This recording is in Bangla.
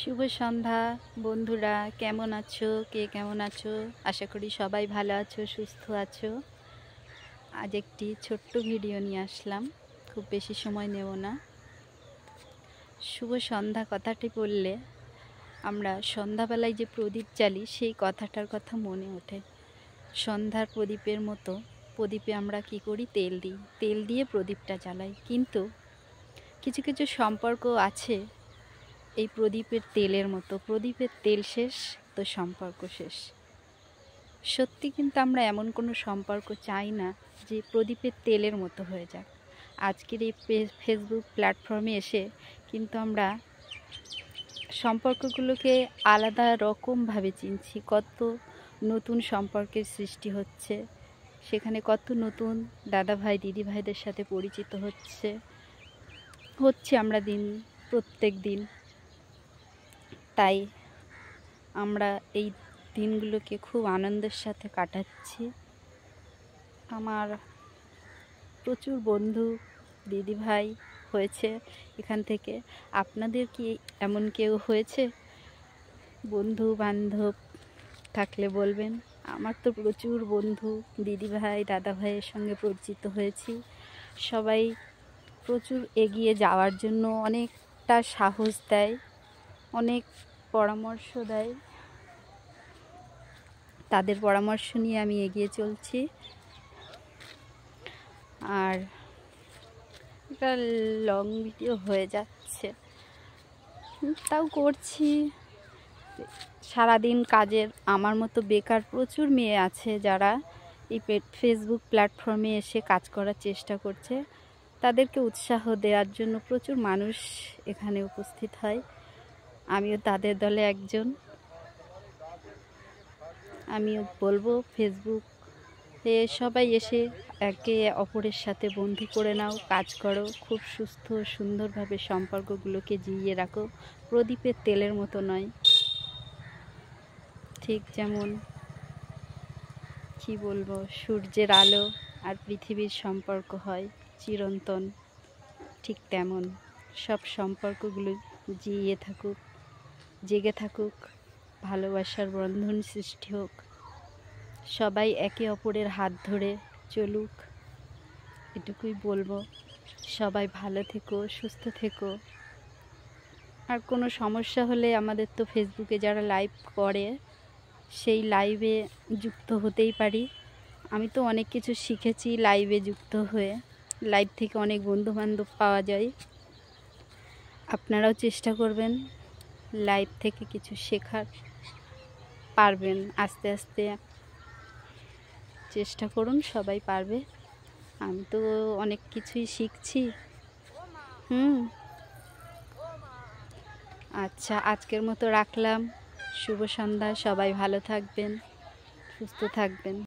শুভ সন্ধ্যা বন্ধুরা, কেমন আছো? কে কেমন আছো? আশা করি সবাই ভালো আছো, সুস্থ আছো। আজ একটি ছোট্ট ভিডিও নিয়ে আসলাম, খুব বেশি সময় নেব না। শুভ সন্ধ্যা কথাটি বললে আমরা সন্ধ্যাবেলায় যে প্রদীপ জ্বালি সেই কথাটার কথা মনে ওঠে। সন্ধ্যার প্রদীপের মতো প্রদীপে আমরা কি করি? তেল দিয়ে প্রদীপটা জ্বালাই। কিন্তু কিছু কিছু সম্পর্ক আছে এই প্রদীপের তেলের মতো। প্রদীপের তেল শেষ তো সম্পর্ক শেষ। সত্যি কিন্তু আমরা এমন কোনো সম্পর্ক চাই না যে প্রদীপের তেলের মতো হয়ে যাক। আজকের এই ফেসবুক প্ল্যাটফর্মে এসে কিন্তু আমরা সম্পর্কগুলোকে আলাদা রকমভাবে চিনছি। কত নতুন সম্পর্কের সৃষ্টি হচ্ছে, সেখানে কত নতুন দাদা ভাই দিদি ভাইদের সাথে পরিচিত হচ্ছে আমরা প্রত্যেক দিন। তাই আমরা এই দিনগুলোকে খুব আনন্দের সাথে কাটাচ্ছি। আমার প্রচুর বন্ধু দিদি ভাই হয়েছে এখান থেকে। আপনাদের কি এমন কেউ হয়েছে? বন্ধু বান্ধব থাকলে বলবেন। আমার তো প্রচুর বন্ধু দিদি ভাই দাদা ভাইয়ের সঙ্গে পরিচিত হয়েছি। সবাই প্রচুর এগিয়ে যাওয়ার জন্য অনেকটা সাহস দেয়, অনেক পরামর্শ দেয়। তাদের পরামর্শ নিয়ে আমি এগিয়ে চলছি। আর এটা লং ভিডিও হয়ে যাচ্ছে, তাও করছি। সারাদিন কাজের আমার মতো বেকার প্রচুর মেয়ে আছে যারা এই ফেসবুক প্ল্যাটফর্মে এসে কাজ করার চেষ্টা করছে। তাদেরকে উৎসাহ দেওয়ার জন্য প্রচুর মানুষ এখানে উপস্থিত হয়। আমিও তাদের দলে একজন। আমিও বলবো, ফেসবুকে সবাই এসে একে অপরের সাথে বন্ধু করে নাও, কাজ করো, খুব সুস্থ সুন্দরভাবে সম্পর্কগুলোকে জিইয়ে রাখো। প্রদীপের তেলের মতো নয়। ঠিক যেমন কি বলবো, সূর্যের আলো আর পৃথিবীর সম্পর্ক হয় চিরন্তন, ঠিক তেমন সব সম্পর্কগুলো জিইয়ে থাকুক, জেগে থাকুক, ভালোবাসার বন্ধন সৃষ্টি হোক। সবাই একে অপরের হাত ধরে চলুক, এটুকুই বলবো। সবাই ভালো থেকো, সুস্থ থেকো। আর কোনো সমস্যা হলে আমাদের তো ফেসবুকে যারা লাইভ করে সেই লাইভে যুক্ত হতেই পারি। আমি তো অনেক কিছু শিখেছি লাইভে যুক্ত হয়ে। লাইভ থেকে অনেক বন্ধুবান্ধব পাওয়া যায়। আপনারাও চেষ্টা করবেন লাইভ থেকে কিছু শেখার, পারবেন। আস্তে আস্তে চেষ্টা করুন, সবাই পারবে। আমি তো অনেক কিছুই শিখছি। আচ্ছা, আজকের মতো রাখলাম। শুভ সন্ধ্যা। সবাই ভালো থাকবেন, সুস্থ থাকবেন।